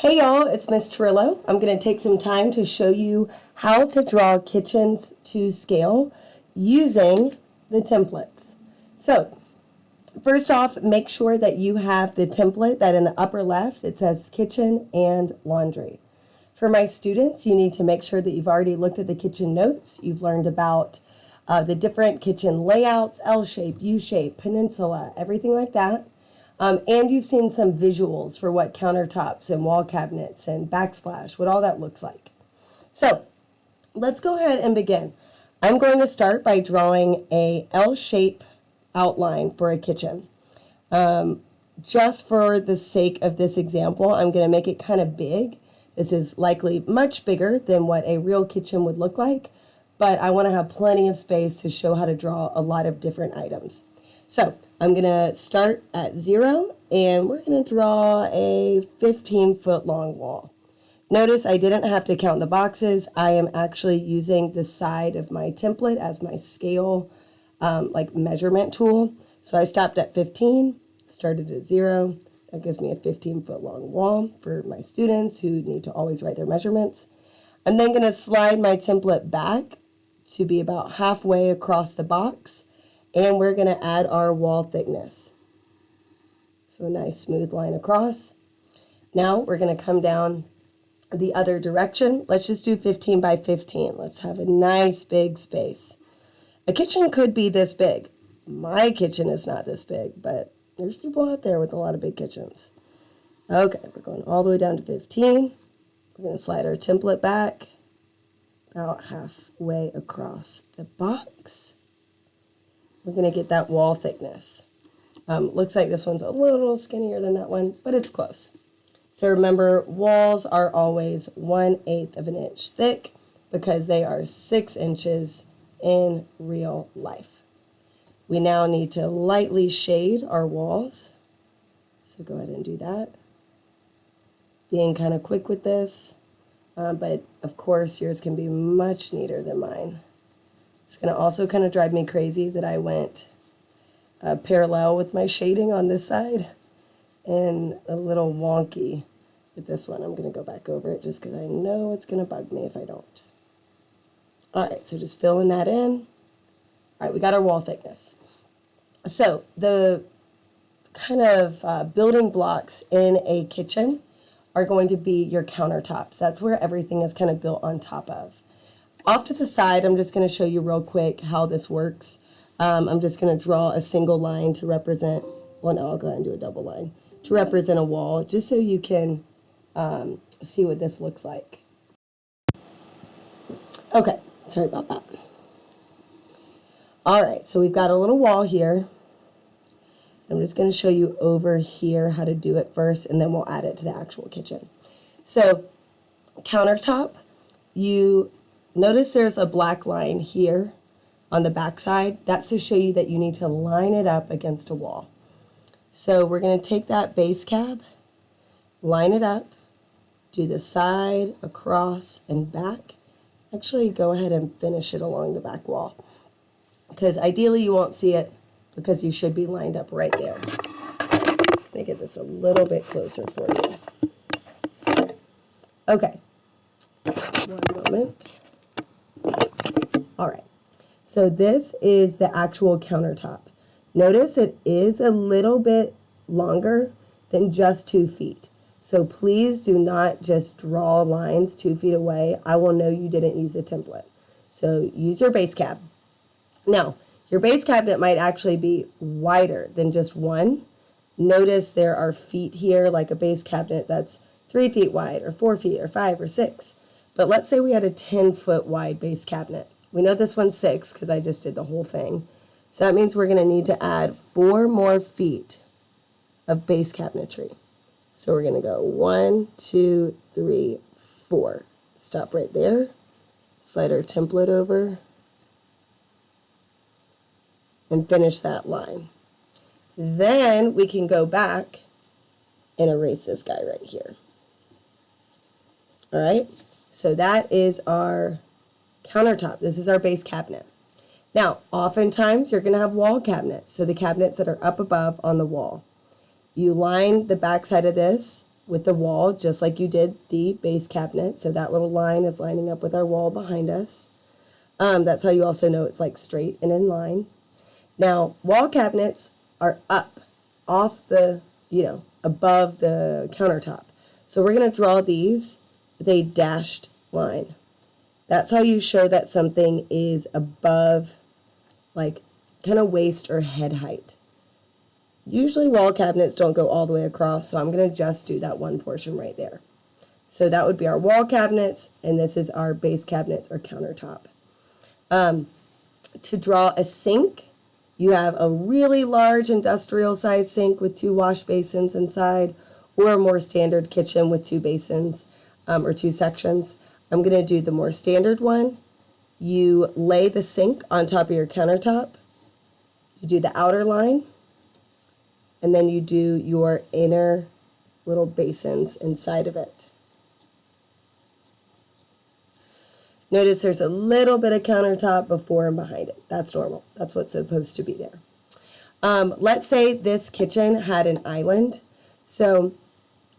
Hey y'all, it's Miss Trillo. I'm going to take some time to show you how to draw kitchens to scale using the templates. So, first off, make sure that you have the template that in the upper left, it says kitchen and laundry. For my students, you need to make sure that you've already looked at the kitchen notes. You've learned about the different kitchen layouts, L shape, U shape, peninsula, everything like that. And you've seen some visuals for what countertops and wall cabinets and backsplash, what all that looks like. So let's go ahead and begin. I'm going to start by drawing a L-shape outline for a kitchen. Just for the sake of this example, I'm going to make it kind of big. This is likely much bigger than what a real kitchen would look like, but I want to have plenty of space to show how to draw a lot of different items. So I'm going to start at 0, and we're going to draw a 15-foot long wall. Notice I didn't have to count the boxes. I am actually using the side of my template as my scale, like measurement tool. So I stopped at 15, started at 0. That gives me a 15-foot long wall for my students who need to always write their measurements. I'm then going to slide my template back to be about halfway across the box. And we're going to add our wall thickness. So a nice smooth line across. Now we're going to come down the other direction. Let's just do 15 by 15. Let's have a nice big space. A kitchen could be this big. My kitchen is not this big, but there's people out there with a lot of big kitchens. Okay, we're going all the way down to 15. We're going to slide our template back about halfway across the box. We're going to get that wall thickness. Looks like this one's a little skinnier than that one, but it's close. So remember, walls are always 1/8 of an inch thick because they are 6 inches in real life. We now need to lightly shade our walls. So go ahead and do that. Being kind of quick with this, but of course yours can be much neater than mine. It's going to also kind of drive me crazy that I went parallel with my shading on this side and a little wonky with this one. I'm going to go back over it just because I know it's going to bug me if I don't. All right, so just filling that in. All right, we got our wall thickness. So the kind of building blocks in a kitchen are going to be your countertops. That's where everything is kind of built on top of. Off to the side, I'm just going to show you real quick how this works. I'm just going to draw a single line to represent, well, no, I'll go ahead and do a double line, to represent a wall, just so you can see what this looks like. Okay, sorry about that. All right, so we've got a little wall here. I'm just going to show you over here how to do it first, and then we'll add it to the actual kitchen. So, countertop, you notice there's a black line here on the back side. That's to show you that you need to line it up against a wall. So we're going to take that base cab, line it up, do the side, across, and back. Actually, go ahead and finish it along the back wall, because ideally you won't see it because you should be lined up right there. Let me get this a little bit closer for you. Okay, one moment. All right, so this is the actual countertop. Notice it is a little bit longer than just 2 feet. So please do not just draw lines 2 feet away. I will know you didn't use the template. So use your base cab. Now, your base cabinet might actually be wider than just 1. Notice there are feet here, like a base cabinet that's 3 feet wide, or 4 feet, or 5, or 6. But let's say we had a 10-foot wide base cabinet. We know this one's 6 because I just did the whole thing. So that means we're going to need to add 4 more feet of base cabinetry. So we're going to go 1, 2, 3, 4. Stop right there. Slide our template over. And finish that line. Then we can go back and erase this guy right here. All right? So that is our countertop. This is our base cabinet. Now, oftentimes you're going to have wall cabinets, so the cabinets that are up above on the wall. You line the back side of this with the wall, just like you did the base cabinet. So that little line is lining up with our wall behind us. That's how you also know it's like straight and in line. Now, wall cabinets are up off the, above the countertop. So we're going to draw these with a dashed line. That's how you show that something is above, like, kind of waist or head height. Usually wall cabinets don't go all the way across, so I'm going to just do that one portion right there. So that would be our wall cabinets, and this is our base cabinets or countertop. To draw a sink, you have a really large industrial size sink with 2 wash basins inside, or a more standard kitchen with 2 basins or 2 sections. I'm going to do the more standard one. You lay the sink on top of your countertop. You do the outer line, and then you do your inner little basins inside of it. Notice there's a little bit of countertop before and behind it. That's normal. That's what's supposed to be there. Let's say this kitchen had an island. So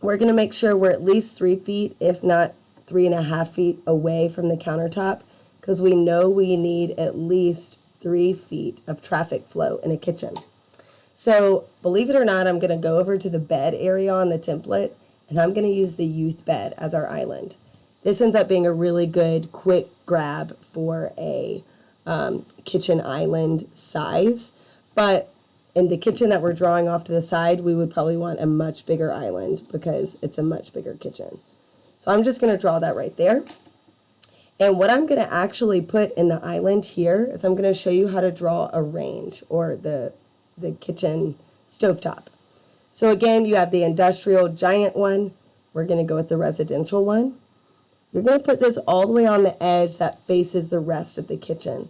we're going to make sure we're at least 3 feet, if not 3.5 feet away from the countertop, because we know we need at least 3 feet of traffic flow in a kitchen. So believe it or not, I'm going to go over to the bed area on the template, and I'm going to use the youth bed as our island. This ends up being a really good quick grab for a kitchen island size, but in the kitchen that we're drawing off to the side, we would probably want a much bigger island because it's a much bigger kitchen. So I'm just going to draw that right there. And what I'm going to actually put in the island here is I'm going to show you how to draw a range, or the kitchen stovetop. So again, you have the industrial giant one. We're going to go with the residential one. You're going to put this all the way on the edge that faces the rest of the kitchen.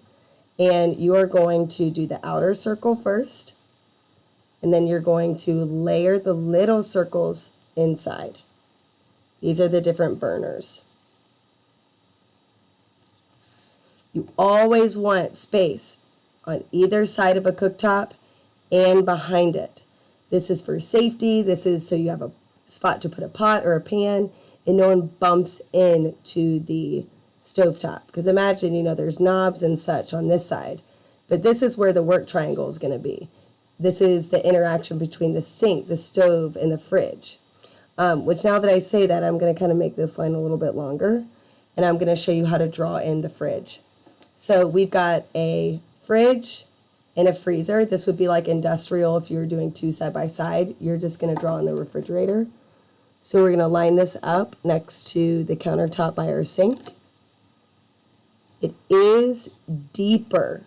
And you are going to do the outer circle first. And then you're going to layer the little circles inside. These are the different burners. You always want space on either side of a cooktop and behind it. This is for safety. This is so you have a spot to put a pot or a pan, and no one bumps into the stovetop. Because imagine, there's knobs and such on this side, but this is where the work triangle is going to be. This is the interaction between the sink, the stove, and the fridge. Which now that I say that, I'm going to kind of make this line a little bit longer, and I'm going to show you how to draw in the fridge. So we've got a fridge and a freezer. This would be like industrial if you were doing 2 side by side. You're just going to draw in the refrigerator. So we're going to line this up next to the countertop by our sink. It is deeper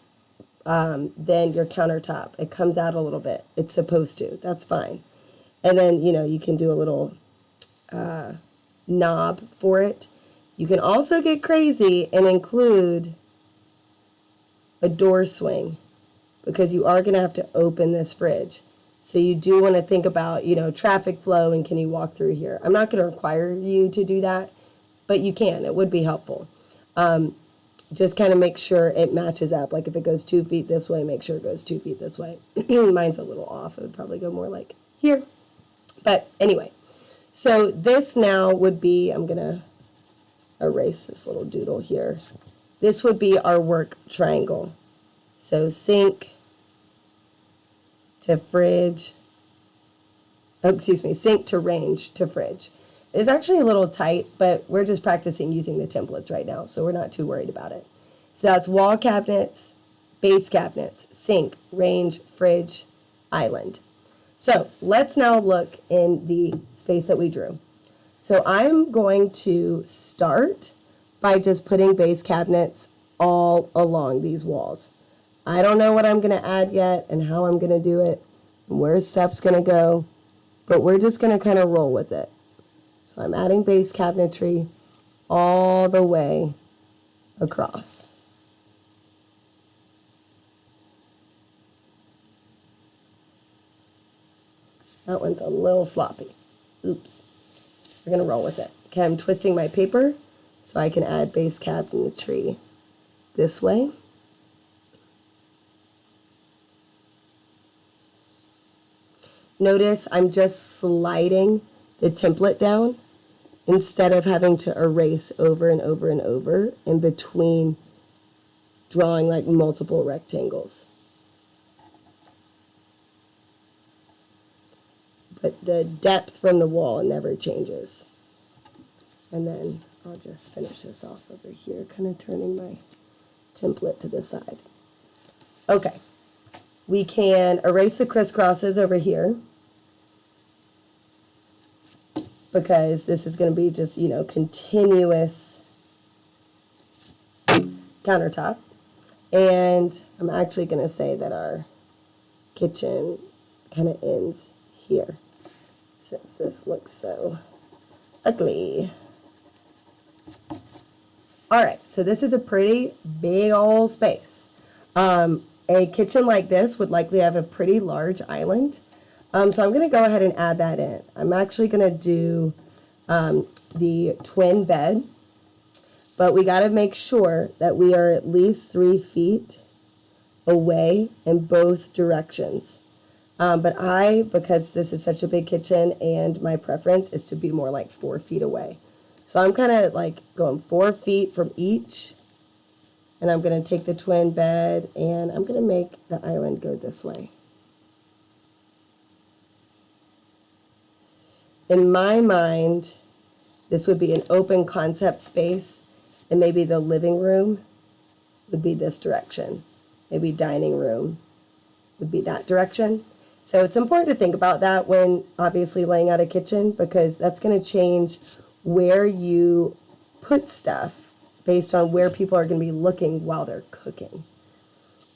than your countertop. It comes out a little bit. It's supposed to. That's fine. And then, you can do a little knob for it. You can also get crazy and include a door swing, because you are going to have to open this fridge. So you do want to think about, traffic flow and can you walk through here. I'm not going to require you to do that, but you can. It would be helpful. Just kind of make sure it matches up. Like if it goes 2 feet this way, make sure it goes 2 feet this way. Mine's a little off. It would probably go more like here. But anyway, so this now would be, I'm going to erase this little doodle here. This would be our work triangle. So sink to fridge, sink to range to fridge. It's actually a little tight, but we're just practicing using the templates right now, so we're not too worried about it. So that's wall cabinets, base cabinets, sink, range, fridge, island. So let's now look in the space that we drew. So I'm going to start by just putting base cabinets all along these walls. I don't know what I'm going to add yet and how I'm going to do it and where stuff's going to go, but we're just going to kind of roll with it. So I'm adding base cabinetry all the way across. That one's a little sloppy. Oops. We're going to roll with it. Okay, I'm twisting my paper so I can add base cabinetry this way. Notice I'm just sliding the template down instead of having to erase over and over and over in between drawing like multiple rectangles. But the depth from the wall never changes. And then I'll just finish this off over here, kind of turning my template to the side. Okay, we can erase the crisscrosses over here because this is going to be just, you know, continuous countertop. And I'm actually going to say that our kitchen kind of ends here since this looks so ugly. All right, so this is a pretty big old space. A kitchen like this would likely have a pretty large island. So I'm going to go ahead and add that in. I'm actually going to do the twin bed, but we got to make sure that we are at least 3 feet away in both directions. But because this is such a big kitchen and my preference is to be more like 4 feet away. So I'm kind of like going 4 feet from each, and I'm going to take the twin bed and I'm going to make the island go this way. In my mind, this would be an open concept space, and maybe the living room would be this direction. Maybe dining room would be that direction. So it's important to think about that when obviously laying out a kitchen, because that's going to change where you put stuff based on where people are going to be looking while they're cooking.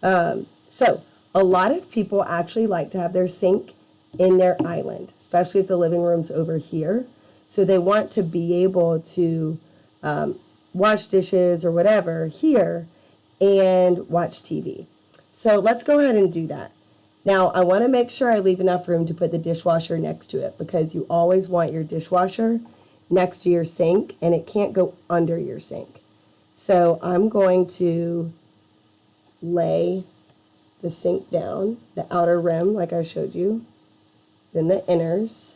So a lot of people actually like to have their sink in their island, especially if the living room's over here. So they want to be able to wash dishes or whatever here and watch TV. So let's go ahead and do that. Now, I want to make sure I leave enough room to put the dishwasher next to it, because you always want your dishwasher next to your sink, and it can't go under your sink. So I'm going to lay the sink down, the outer rim like I showed you, then the inners.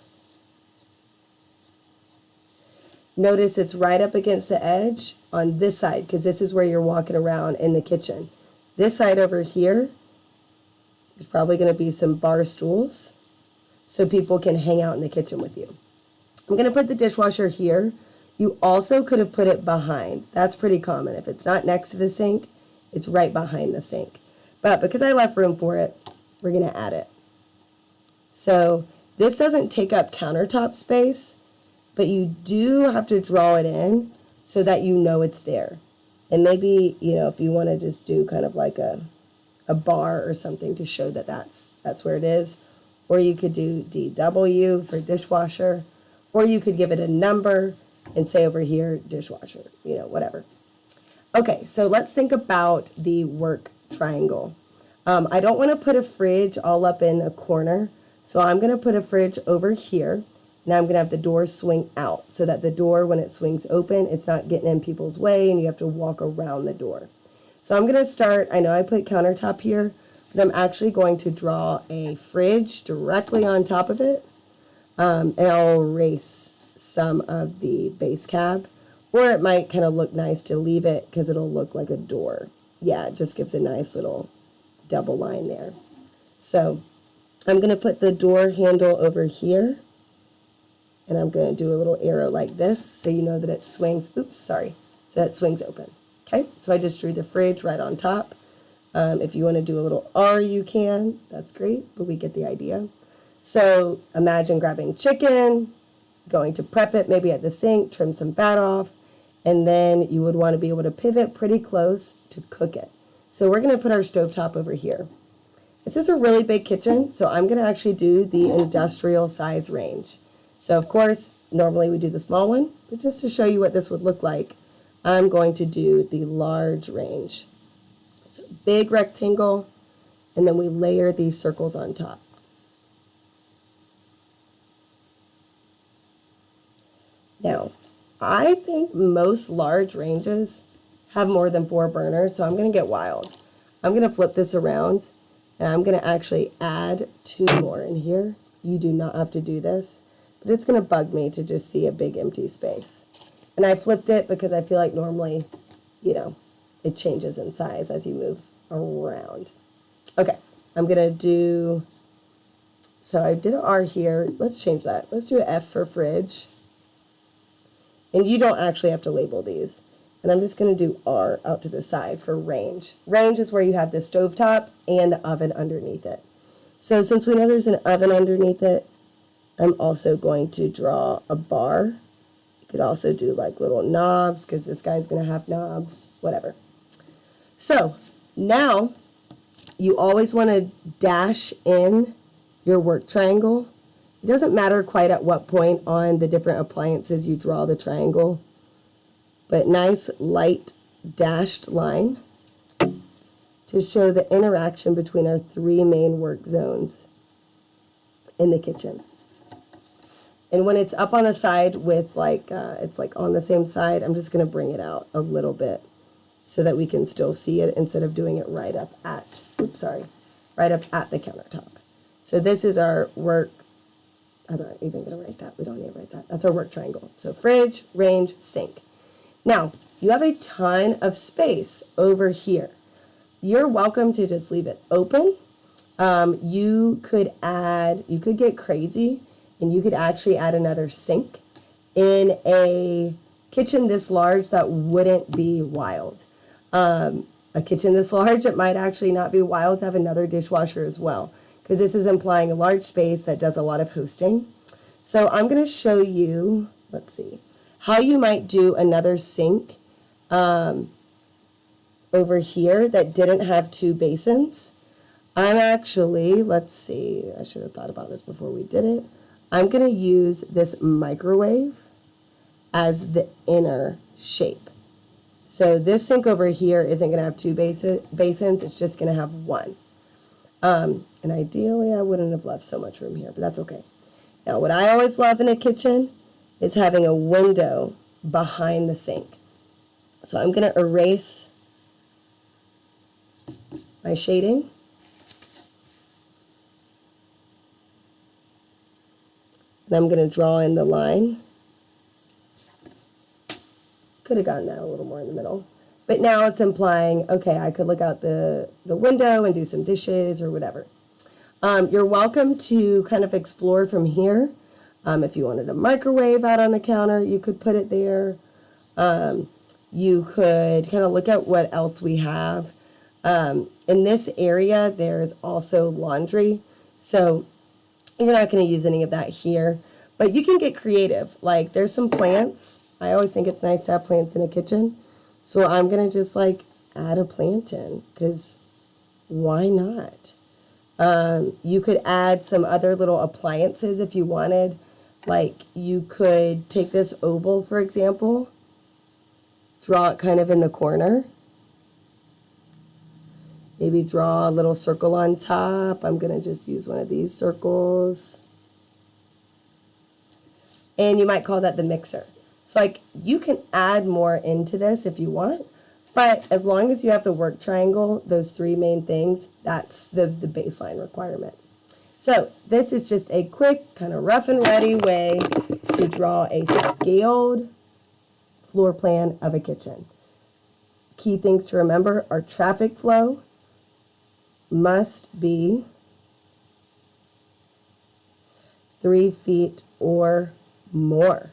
Notice it's right up against the edge on this side, because this is where you're walking around in the kitchen. This side over here, there's probably going to be some bar stools so people can hang out in the kitchen with you. I'm going to put the dishwasher here. You also could have put it behind. That's pretty common. If it's not next to the sink, it's right behind the sink. But because I left room for it, we're going to add it. So this doesn't take up countertop space, but you do have to draw it in so that you know it's there. And maybe, you know, if you want to just do kind of like a bar or something to show that that's where it is. Or you could do DW for dishwasher. Or you could give it a number and say over here, dishwasher, you know, whatever. Okay, so let's think about the work triangle. I don't want to put a fridge all up in a corner. So I'm going to put a fridge over here. Now I'm going to have the door swing out so that the door, when it swings open, it's not getting in people's way and you have to walk around the door. So I'm going to start, I know I put countertop here, but I'm actually going to draw a fridge directly on top of it. And I'll erase some of the base cab, or it might kind of look nice to leave it because it'll look like a door. Yeah, it just gives a nice little double line there. So I'm going to put the door handle over here, and I'm going to do a little arrow like this so you know that it swings. Oops, sorry. So that swings open. Okay, so I just drew the fridge right on top. If you want to do a little R, you can. That's great, but we get the idea. So imagine grabbing chicken, going to prep it maybe at the sink, trim some fat off, and then you would want to be able to pivot pretty close to cook it. So we're going to put our stovetop over here. This is a really big kitchen, so I'm going to actually do the industrial size range. So of course, normally we do the small one, but just to show you what this would look like, I'm going to do the large range. So big rectangle, and then we layer these circles on top. Now, I think most large ranges have more than 4 burners, so I'm going to get wild. I'm going to flip this around, and I'm going to actually add 2 more in here. You do not have to do this, but it's going to bug me to just see a big empty space. And I flipped it because I feel like normally, you know, it changes in size as you move around. Okay, I'm going to do, so I did an R here. Let's change that. Let's do an F for fridge. And you don't actually have to label these. And I'm just going to do R out to the side for range. Range is where you have the stovetop and the oven underneath it. So since we know there's an oven underneath it, I'm also going to draw a bar. You could also do like little knobs because this guy's going to have knobs, whatever. So now you always want to dash in your work triangle. It doesn't matter quite at what point on the different appliances you draw the triangle, but nice light dashed line to show the interaction between our three main work zones in the kitchen. And when it's up on the side with like, it's like on the same side, I'm just going to bring it out a little bit so that we can still see it instead of doing it right up at, right up at the countertop. So this is our work. I'm not even going to write that. We don't need to write that. That's our work triangle. So fridge, range, sink. Now, you have a ton of space over here. You're welcome to just leave it open. You could get crazy, and you could actually add another sink. In a kitchen this large, that wouldn't be wild. A kitchen this large, it might actually not be wild to have another dishwasher as well, because this is implying a large space that does a lot of hosting. So I'm going to show you, let's see, how you might do another sink over here that didn't have two basins. I'm actually, let's see, I should have thought about this before we did it. I'm going to use this microwave as the inner shape. So this sink over here isn't going to have two basins, it's just going to have one. And ideally, I wouldn't have left so much room here, but that's okay. Now, what I always love in a kitchen is having a window behind the sink. So I'm going to erase my shading. And I'm going to draw in the line. Could have gotten that a little more in the middle. But now it's implying, okay, I could look out the window and do some dishes or whatever. You're welcome to kind of explore from here. If you wanted a microwave out on the counter, you could put it there. You could kind of look at what else we have. In this area, there's also laundry. So you're not going to use any of that here. But you can get creative. Like there's some plants. I always think it's nice to have plants in a kitchen. So I'm going to just like add a plant in because why not? You could add some other little appliances if you wanted. Like you could take this oval, for example, draw it kind of in the corner. Maybe draw a little circle on top. I'm going to just use one of these circles. And you might call that the mixer. So like you can add more into this if you want, but as long as you have the work triangle, those three main things, that's the baseline requirement. So this is just a quick kind of rough and ready way to draw a scaled floor plan of a kitchen. Key things to remember are traffic flow must be 3 feet or more.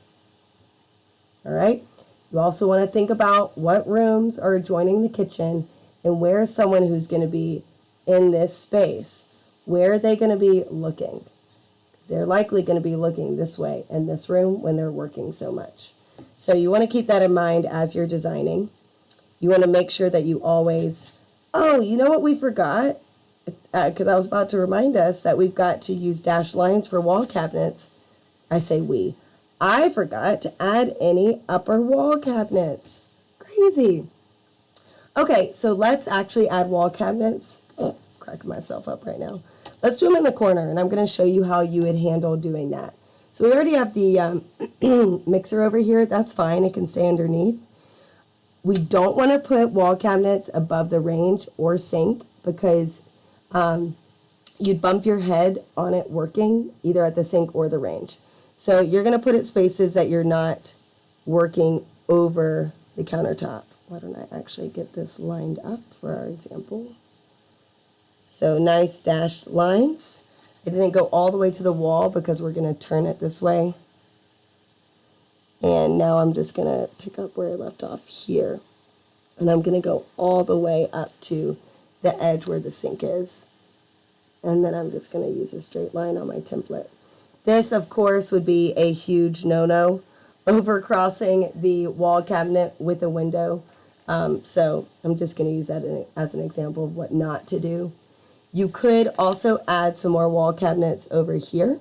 All right. You also want to think about what rooms are adjoining the kitchen and where is someone who's going to be in this space. Where are they going to be looking? Because they're likely going to be looking this way in this room when they're working so much. So you want to keep that in mind as you're designing. You want to make sure that you always, oh, you know what we forgot? Because I was about to remind us that we've got to use dashed lines for wall cabinets. I say we. I forgot to add any upper wall cabinets. Crazy. Okay, so let's actually add wall cabinets. Oh, cracking myself up right now. Let's do them in the corner, and I'm going to show you how you would handle doing that. So we already have the mixer over here. That's fine. It can stay underneath. We don't want to put wall cabinets above the range or sink because you'd bump your head on it working either at the sink or the range. So you're going to put it spaces that you're not working over the countertop. Why don't I actually get this lined up for our example? So nice dashed lines. It didn't go all the way to the wall because we're going to turn it this way. And now I'm just going to pick up where I left off here. And I'm going to go all the way up to the edge where the sink is. And then I'm just going to use a straight line on my template. This, of course, would be a huge no-no, overcrossing the wall cabinet with a window. So I'm just going to use that as an example of what not to do. You could also add some more wall cabinets over here.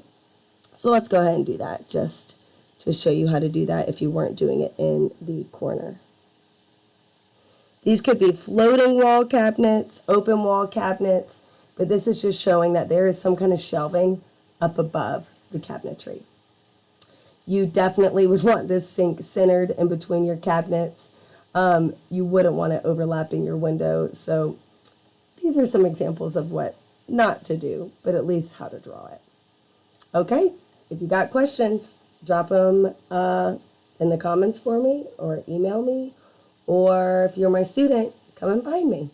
So let's go ahead and do that just to show you how to do that if you weren't doing it in the corner. These could be floating wall cabinets, open wall cabinets, but this is just showing that there is some kind of shelving up above the cabinetry. You definitely would want this sink centered in between your cabinets. You wouldn't want it overlapping your window. So these are some examples of what not to do, but at least how to draw it. Okay, if you got questions, drop them in the comments for me or email me. Or if you're my student, come and find me.